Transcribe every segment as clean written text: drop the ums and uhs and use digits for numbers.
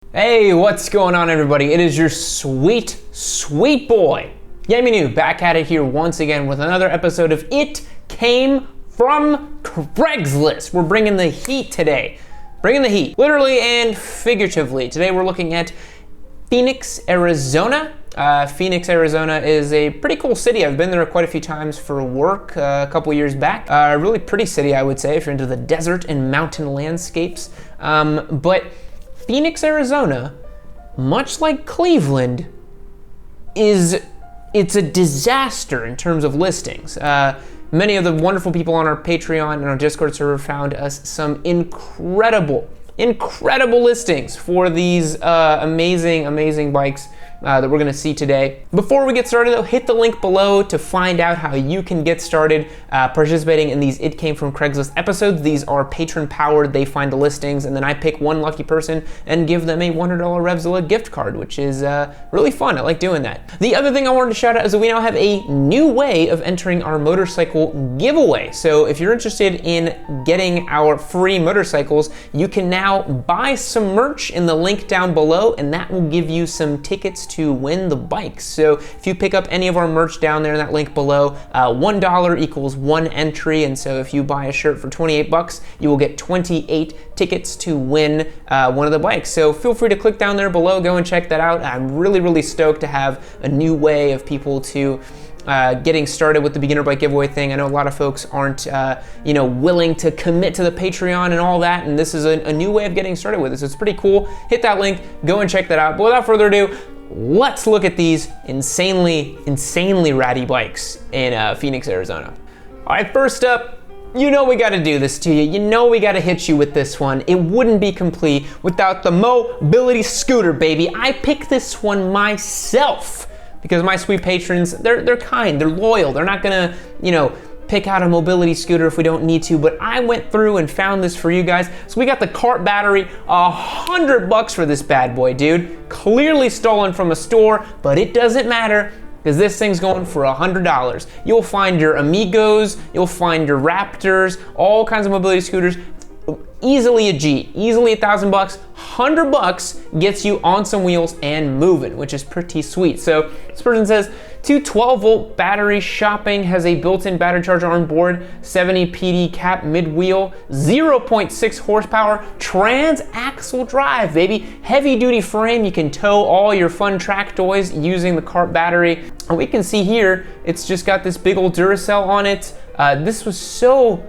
Hey, what's going on, everybody? It is your sweet boy, Yammie Noob, back at it here once again with another episode of It Came From Craigslist. We're bringing the heat today. Bringing the heat, literally and figuratively. Today we're looking at Phoenix, Arizona. Phoenix, Arizona is a pretty cool city. I've been there quite a few times for work a couple years back. A really pretty city, I would say, if you're into the desert and mountain landscapes. But Phoenix, Arizona, much like Cleveland, it's a disaster in terms of listings. Many of the wonderful people on our Patreon and our Discord server found us some incredible listings for these amazing bikes that we're gonna see today. Before we get started though, hit the link below to find out how you can get started participating in these It Came From Craigslist episodes. These are patron powered. They find the listings and then I pick one lucky person and give them a $100 Revzilla gift card, which is really fun. I like doing that. The other thing I wanted to shout out is that we now have a new way of entering our motorcycle giveaway. So if you're interested in getting our free motorcycles, you can now buy some merch in the link down below, and that will give you some tickets to win the bikes. So if you pick up any of our merch down there in that link below, $1 equals one entry, and so if you buy a shirt for 28 bucks, you will get 28 tickets to win one of the bikes. So feel free to click down there below, go and check that out. I'm really stoked to have a new way of people to getting started with the beginner bike giveaway thing. I know a lot of folks aren't willing to commit to the Patreon and all that, and this is a new way of getting started with it. So it's pretty cool. Hit that link, go and check that out. But without further ado, let's look at these insanely ratty bikes in Phoenix, Arizona. All right, first up, you know we gotta do this to you. You know we gotta hit you with this one. It wouldn't be complete without the mobility scooter, baby. I picked this one myself because my sweet patrons, they're kind, they're loyal. They're not gonna, pick out a mobility scooter if we don't need to, but I went through and found this for you guys. So we got the cart battery, $100 for this bad boy, dude. Clearly stolen from a store, but it doesn't matter because this thing's going for $100. You'll find your Amigos, you'll find your Raptors, all kinds of mobility scooters. Easily a G, easily $1,000 bucks. $100 gets you on some wheels and moving, which is pretty sweet. So this person says, 2 12-volt battery, shopping, has a built-in battery charger on board, 70 PD cap mid-wheel, 0.6 horsepower, trans-axle drive, baby. Heavy-duty frame, you can tow all your fun track toys using the cart battery. And we can see here, it's just got this big old Duracell on it. This was so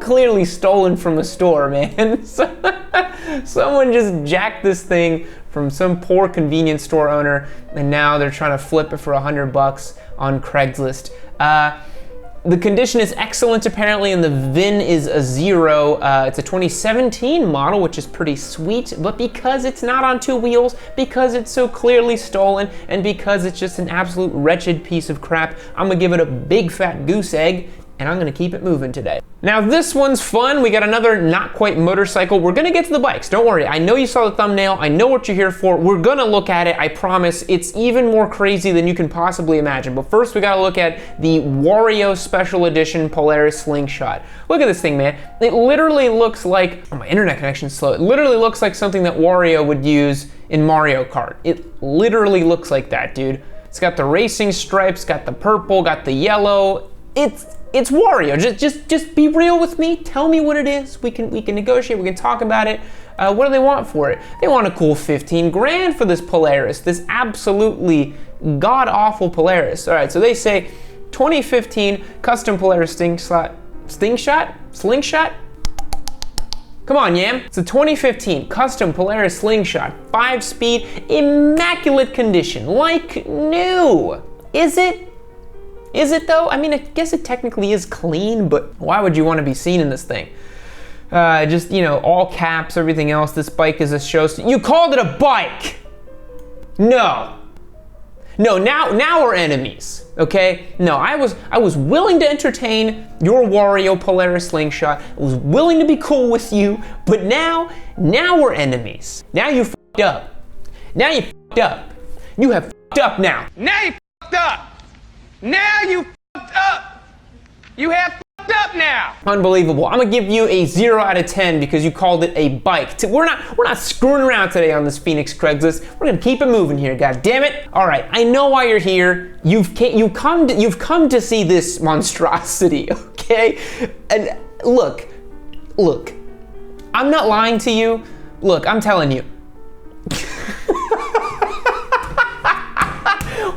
clearly stolen from a store, man. Someone just jacked this thing from some poor convenience store owner, and now they're trying to flip it for $100 on Craigslist. The condition is excellent apparently, and the VIN is a 0. It's a 2017 model, which is pretty sweet, but because it's not on 2 wheels, because it's so clearly stolen, and because it's just an absolute wretched piece of crap, I'm gonna give it a big fat goose egg, and I'm gonna keep it moving today. Now this one's fun. We got another not quite motorcycle. We're gonna get to the bikes, don't worry. I know you saw the thumbnail. I know what you're here for. We're gonna look at it, I promise. It's even more crazy than you can possibly imagine. But first we gotta look at the Wario Special Edition Polaris Slingshot. Look at this thing, man. It literally looks like, oh, my internet connection's slow. It literally looks like something that Wario would use in Mario Kart. It literally looks like that, dude. It's got the racing stripes, got the purple, got the yellow. It's Wario. Just be real with me. Tell me what it is. We can negotiate. We can talk about it. What do they want for it? They want a cool 15 grand for this Polaris. This absolutely god-awful Polaris. All right, so they say 2015 custom Polaris slingshot. Come on, Yam. It's a 2015 custom Polaris Slingshot, 5-speed, immaculate condition, like new. Is it? Is it though? I mean, I guess it technically is clean, but why would you want to be seen in this thing? All caps, everything else. This bike is a show. You called it a bike! No, now we're enemies, okay? No, I was willing to entertain your Wario Polaris Slingshot. I was willing to be cool with you, but now we're enemies. Now you f***ed up. Now you f***ed up. You have f***ed up now. Now you f***ed up. Now you f***ed up. You have f***ed fucked up now. Unbelievable. I'm gonna give you a 0 out of 10 because you called it a bike. We're not screwing around today on this Phoenix Craigslist. We're gonna keep it moving here, god damn it. All right, I know why you're here. You've come to see this monstrosity, okay? And look, I'm not lying to you. Look, I'm telling you.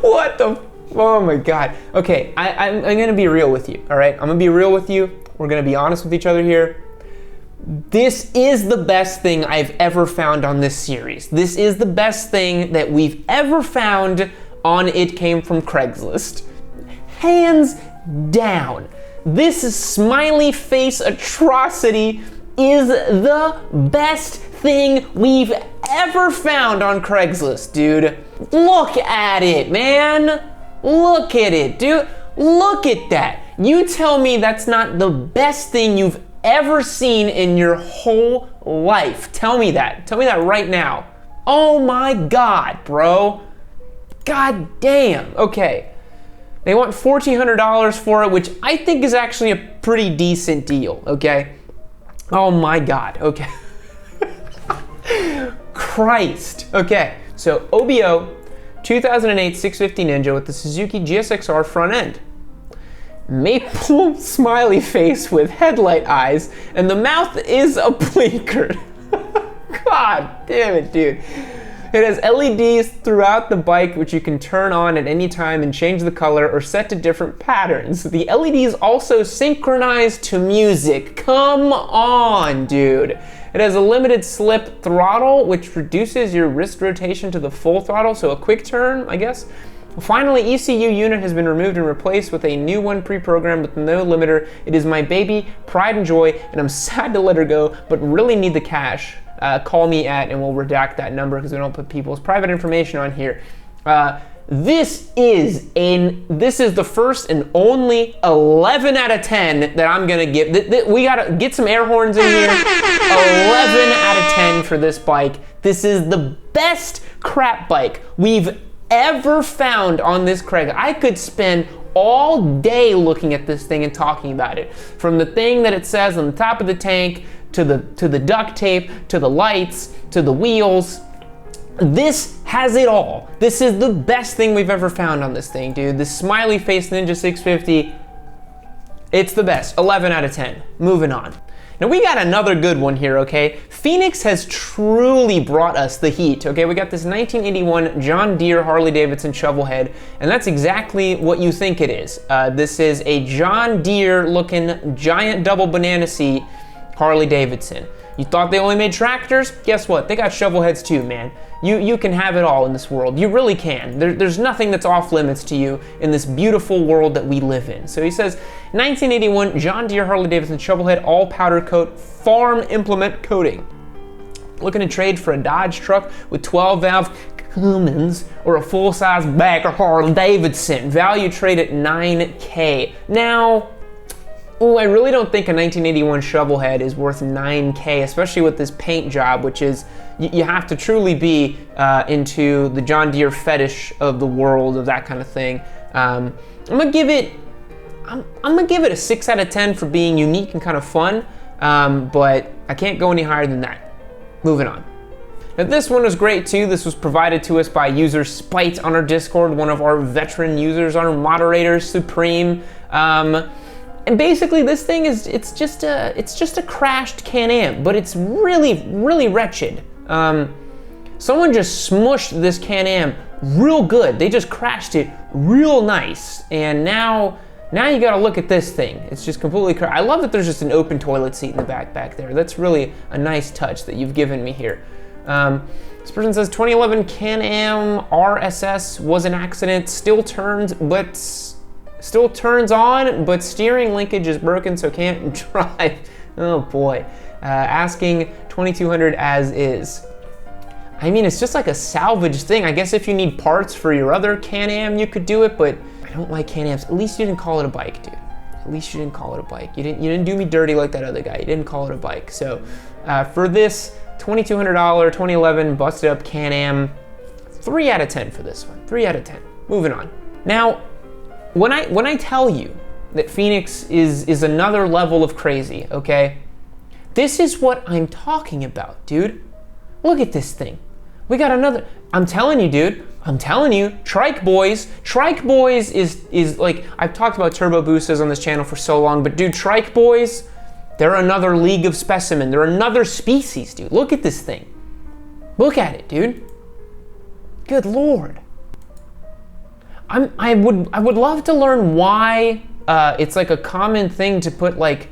What the? Oh my God. Okay, I'm gonna be real with you, all right? I'm gonna be real with you. We're gonna be honest with each other here. This is the best thing I've ever found on this series. This is the best thing that we've ever found on It Came From Craigslist. Hands down. This smiley face atrocity is the best thing we've ever found on Craigslist, dude. Look at it, man. Look at it, dude. Look at that. You tell me that's not the best thing you've ever seen in your whole life. Tell me that. Tell me that right now. Oh my God, bro. God damn. Okay. They want $1,400 for it, which I think is actually a pretty decent deal, okay? Oh my God, okay. Christ. Okay, so OBO 2008 650 Ninja with the Suzuki GSX-R front end. Maple smiley face with headlight eyes, and the mouth is a blinker. God damn it, dude. It has LEDs throughout the bike, which you can turn on at any time and change the color or set to different patterns. The LEDs also synchronize to music. Come on, dude. It has a limited slip throttle, which reduces your wrist rotation to the full throttle, so a quick turn, I guess. Finally, ECU unit has been removed and replaced with a new one pre-programmed with no limiter. It is my baby, pride and joy, and I'm sad to let her go, but really need the cash. Call me at, and we'll redact that number because we don't put people's private information on here. This is the first and only 11 out of 10 that I'm gonna give. We gotta get some air horns in here. 11 out of 10 for this bike. This is the best crap bike we've ever found on this Craig. I could spend all day looking at this thing and talking about it. From the thing that it says on the top of the tank, to the duct tape, to the lights, to the wheels. This has it all. This is the best thing we've ever found on this thing, dude. The smiley face Ninja 650, it's the best. 11 out of 10. Moving on. Now we got another good one here, okay? Phoenix has truly brought us the heat, okay? We got this 1981 John Deere Harley-Davidson Shovelhead, and that's exactly what you think it is. This is a John Deere looking giant double banana seat Harley-Davidson. You thought they only made tractors? Guess what? They got shovel heads too, man. You can have it all in this world. You really can. There's nothing that's off limits to you in this beautiful world that we live in. So he says, 1981 John Deere Harley-Davidson Shovelhead all powder coat farm implement coating. Looking to trade for a Dodge truck with 12 valve Cummins or a full-size bagger Harley-Davidson. Value trade at $9K. Now, I really don't think a 1981 Shovelhead is worth $9K, especially with this paint job, which is, you have to truly be into the John Deere fetish of the world, of that kind of thing. I'm gonna give it a 6 out of 10 for being unique and kind of fun, but I can't go any higher than that. Moving on. Now this one was great too. This was provided to us by user Spite on our Discord, one of our veteran users, our moderator Supreme. And basically this thing is, it's just a crashed Can-Am, but it's really, really wretched. Someone just smushed this Can-Am real good. They just crashed it real nice. And now you gotta look at this thing. It's just completely I love that there's just an open toilet seat in the back there. That's really a nice touch that you've given me here. This person says 2011 Can-Am RSS was an accident, still turns on, but steering linkage is broken, so can't drive. Oh boy. Asking 2200 as is. I mean, it's just like a salvage thing. I guess if you need parts for your other Can-Am, you could do it, but I don't like Can-Ams. At least you didn't call it a bike, dude. At least you didn't call it a bike. You didn't do me dirty like that other guy. You didn't call it a bike. So for this $2,200 2011 busted up Can-Am, 3 out of 10 for this one. 3 out of 10. Moving on. Now, when I tell you that Phoenix is another level of crazy, okay? This is what I'm talking about, dude. Look at this thing. We got another, I'm telling you, dude, I'm telling you, Trike Boys is like, I've talked about Turbo Busas on this channel for so long, but dude, Trike Boys, they're another league of specimen. They're another species, dude. Look at this thing. Look at it, dude. Good Lord. I would love to learn why it's like a common thing to put like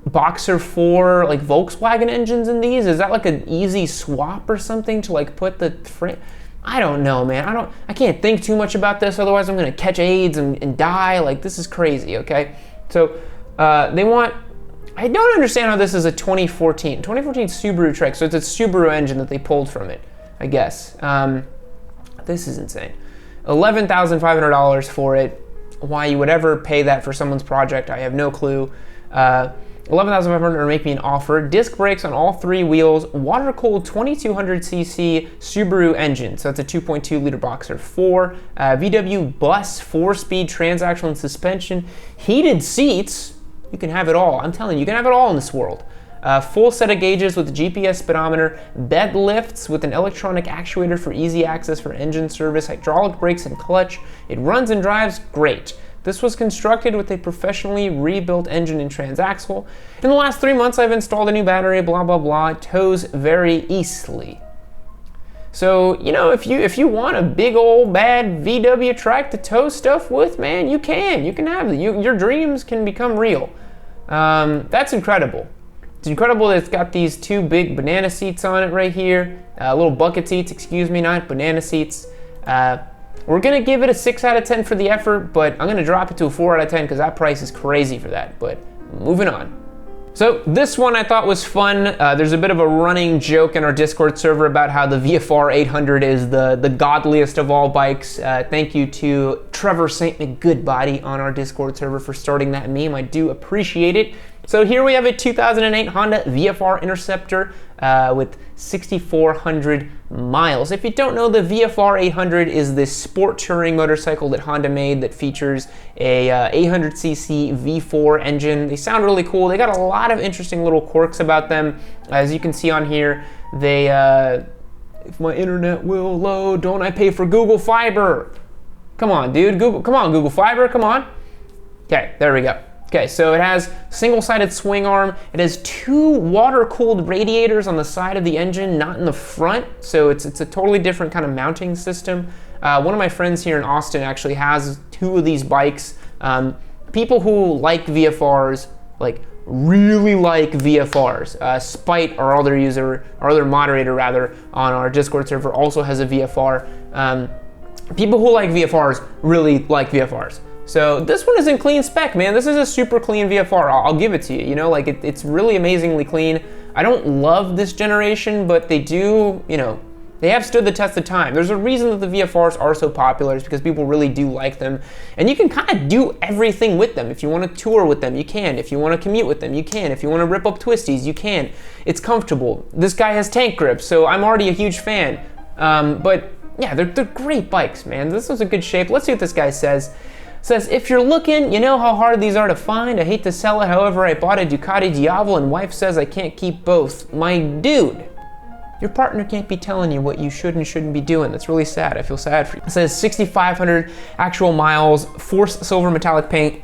Boxer 4 like Volkswagen engines in these. Is that like an easy swap or something to like put the frame? I don't know, man. I can't think too much about this, otherwise I'm gonna catch AIDS and die. Like, this is crazy, okay? So they want, I don't understand how this is a 2014 Subaru Trike, so it's a Subaru engine that they pulled from it, I guess. This is insane. $11,500 for it. Why you would ever pay that for someone's project, I have no clue. $11,500 to make me an offer. Disc brakes on all 3 wheels. Water-cooled 2200cc Subaru engine. So that's a 2.2 liter Boxer 4. VW bus 4-speed transaxle and suspension. Heated seats. You can have it all. I'm telling you, you can have it all in this world. Full set of gauges with a GPS speedometer, bed lifts with an electronic actuator for easy access for engine service, hydraulic brakes and clutch. It runs and drives great. This was constructed with a professionally rebuilt engine and transaxle. In the last 3 months, I've installed a new battery, blah, blah, blah. It tows very easily. So, you know, if you want a big old bad VW trike to tow stuff with, man, you can have it. Your dreams can become real. That's incredible. It's incredible that it's got these 2 big banana seats on it right here. Little bucket seats, excuse me, not banana seats. We're gonna give it a 6 out of 10 for the effort, but I'm gonna drop it to a 4 out of 10 because that price is crazy for that, but moving on. So this one I thought was fun. There's a bit of a running joke in our Discord server about how the VFR 800 is the godliest of all bikes. Thank you to Trevor St. McGoodbody on our Discord server for starting that meme. I do appreciate it. So here we have a 2008 Honda Vfr Interceptor with 6,400 miles. If you don't know, the VFR 800 is this sport touring motorcycle that Honda made that features a 800cc V4 engine. They sound really cool. They got a lot of interesting little quirks about them. As you can see on here, they, if my internet will load, don't I pay for Google Fiber? Come on, dude, come on, Google Fiber, come on. Okay, there we go. Okay, so it has single-sided swing arm. It has 2 water-cooled radiators on the side of the engine, not in the front. So it's a totally different kind of mounting system. One of my friends here in Austin actually has 2 of these bikes. People who like VFRs, like really like VFRs. Spite, our other moderator rather, on our Discord server also has a VFR. People who like VFRs really like VFRs. So this one is in clean spec, man. This is a super clean VFR. I'll give it to you. You know, like it's really amazingly clean. I don't love this generation, but they do, you know, they have stood the test of time. There's a reason that the VFRs are so popular. It's because people really do like them. And you can kind of do everything with them. If you want to tour with them, you can. If you want to commute with them, you can. If you want to rip up twisties, you can. It's comfortable. This guy has tank grips, so I'm already a huge fan. But yeah, they're great bikes, man. This was a good shape. Let's see what this guy says. Says, if you're looking, you know how hard these are to find. I hate to sell it, however, I bought a Ducati Diavolo and wife says I can't keep both. My dude, your partner can't be telling you what you should and shouldn't be doing. That's really sad. I feel sad for you. It says 6,500 actual miles, forced silver metallic paint,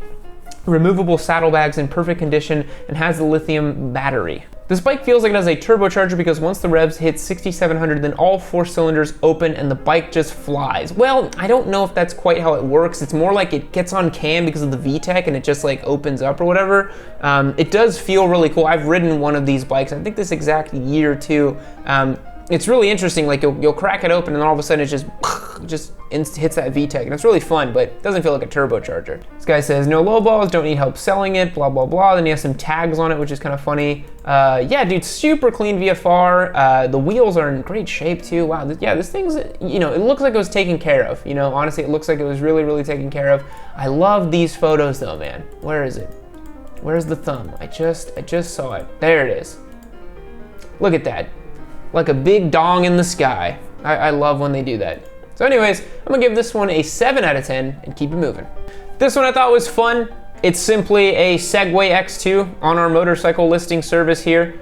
removable saddlebags in perfect condition, and has the lithium battery. This bike feels like it has a turbocharger because once the revs hit 6,700, then all 4 cylinders open and the bike just flies. Well, I don't know if that's quite how it works. It's more like it gets on cam because of the VTEC and it just like opens up or whatever. It does feel really cool. I've ridden one of these bikes, I think this exact year too. It's really interesting, like you'll crack it open and then all of a sudden it just hits that VTEC, and it's really fun, but it doesn't feel like a turbocharger. This guy says, no lowballs, don't need help selling it, blah, blah, blah. Then he has some tags on it, which is kind of funny. Yeah, dude, super clean VFR. The wheels are in great shape too. Wow, this thing's, you know, it looks like it was taken care of. You know, honestly, it looks like it was really, really taken care of. I love these photos though, man. Where is it? Where's the thumb? I just saw it. There it is. Look at that. Like a big dong in the sky. I love when they do that. So anyways, I'm gonna give this one a 7 out of 10 and keep it moving. This one I thought was fun. It's simply a Segway X2 on our motorcycle listing service here.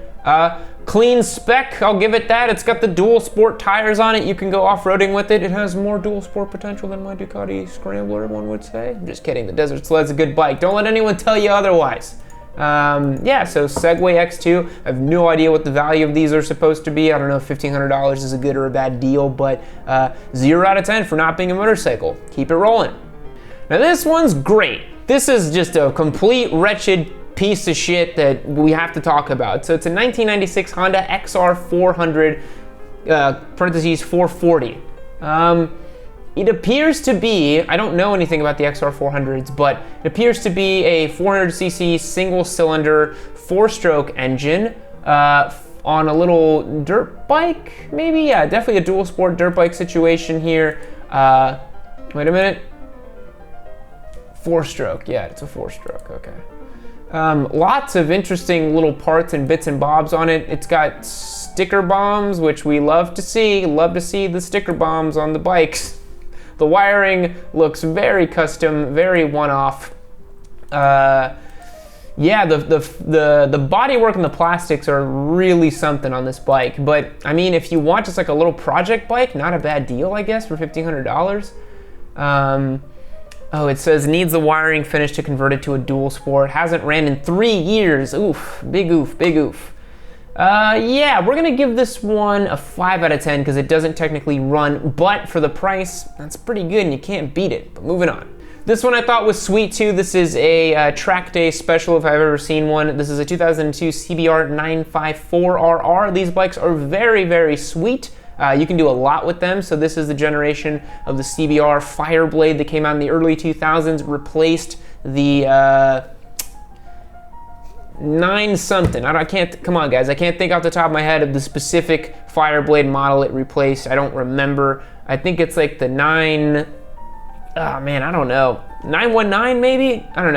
Clean spec, I'll give it that. It's got the dual sport tires on it. You can go off-roading with it. It has more dual sport potential than my Ducati Scrambler, one would say. I'm just kidding, the Desert Sled's a good bike. Don't let anyone tell you otherwise. Yeah, so Segway X2, I have no idea what the value of these are supposed to be. I don't know if $1,500 is a good or a bad deal, but 0 out of 10 for not being a motorcycle. Keep it rolling. Now this one's great. This is just a complete wretched piece of shit that we have to talk about. So it's a 1996 Honda XR 400, parentheses 440. It appears to be, I don't know anything about the XR 400s, but it appears to be a 400cc single cylinder 4-stroke engine on a little dirt bike, maybe? Yeah, definitely a dual sport dirt bike situation here. Wait a minute. 4-stroke, yeah, it's a 4-stroke, okay. Lots of interesting little parts and bits and bobs on it. It's got sticker bombs, which we love to see. Love to see the sticker bombs on the bikes. The wiring looks very custom, very one-off. Yeah, the bodywork and the plastics are really something on this bike. But I mean, if you want just like a little project bike, not a bad deal, I guess, for $1,500. Oh, it says needs the wiring finish to convert it to a dual sport. Hasn't ran in 3 years. Oof, big oof, big oof. Yeah, we're gonna give this one a 5 out of 10 because it doesn't technically run, but for the price, that's pretty good and you can't beat it. But moving on. This one I thought was sweet too. This is a track day special if I've ever seen one. This is a 2002 CBR 954RR. These bikes are very, very sweet. You can do a lot with them. So this is the generation of the CBR Fireblade that came out in the early 2000s, replaced the 9 something. I can't, come on guys, I can't think off the top of my head of the specific Fireblade model it replaced. I don't remember. I think it's like the 9, oh man, I don't know. 919 maybe? I don't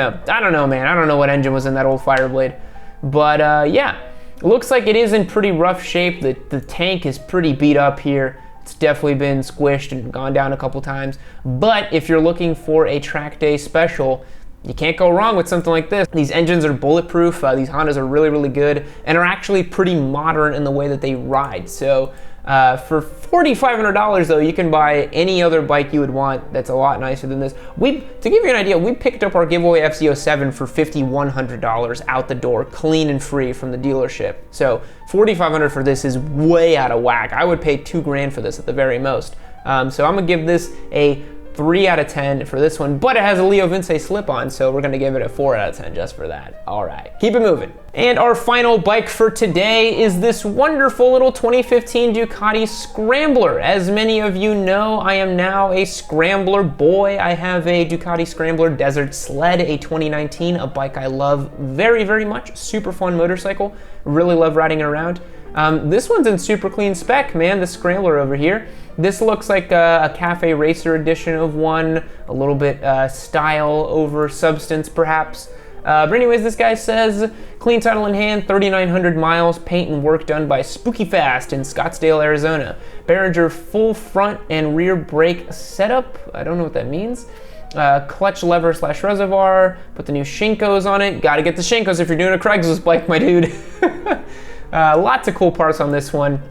know, man. I don't know what engine was in that old Fireblade. But yeah. Looks like it is in pretty rough shape. The tank is pretty beat up here. It's definitely been squished and gone down a couple times. But if you're looking for a track day special, you can't go wrong with something like this. These engines are bulletproof. These Hondas are really, really good and are actually pretty modern in the way that they ride. So for $4,500 though, you can buy any other bike you would want that's a lot nicer than this. To give you an idea, we picked up our giveaway FZ07 for $5,100 out the door, clean and free from the dealership. So $4,500 for this is way out of whack. I would pay $2 grand for this at the very most. So I'm gonna give this a 3 out of 10 for this one, but it has a Leo Vince slip-on, so we're gonna give it a 4 out of 10 just for that. All right, keep it moving. And our final bike for today is this wonderful little 2015 Ducati Scrambler. As many of you know, I am now a Scrambler boy. I have a Ducati Scrambler Desert Sled, a 2019, a bike I love very, very much. Super fun motorcycle, really love riding it around. This one's in super clean spec, man, the Scrambler over here. This looks like a Cafe Racer edition of one, a little bit style over substance perhaps. But anyways, this guy says, clean title in hand, 3,900 miles, paint and work done by Spooky Fast in Scottsdale, Arizona. Behringer full front and rear brake setup, I don't know what that means. Clutch lever / reservoir, put the new Shinkos on it. Gotta get the Shinkos if you're doing a Craigslist bike, my dude. Lots of cool parts on this one.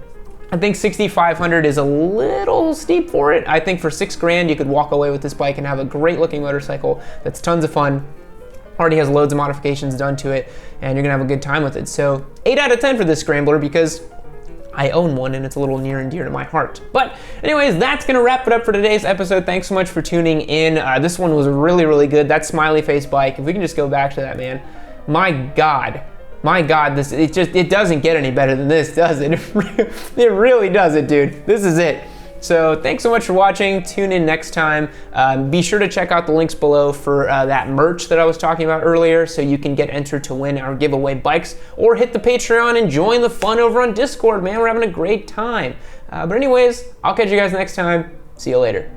I think $6,500 is a little steep for it. I think for $6 grand, you could walk away with this bike and have a great looking motorcycle that's tons of fun. Already has loads of modifications done to it, and you're gonna have a good time with it. So 8 out of 10 for this Scrambler because I own one and it's a little near and dear to my heart. But anyways, that's gonna wrap it up for today's episode. Thanks so much for tuning in. This one was really, really good. That smiley face bike, if we can just go back to that, man. My God, it doesn't get any better than this, does it? It really doesn't, dude. This is it. So thanks so much for watching. Tune in next time. Be sure to check out the links below for that merch that I was talking about earlier so you can get entered to win our giveaway bikes, or hit the Patreon and join the fun over on Discord, man. We're having a great time. But anyways, I'll catch you guys next time. See you later.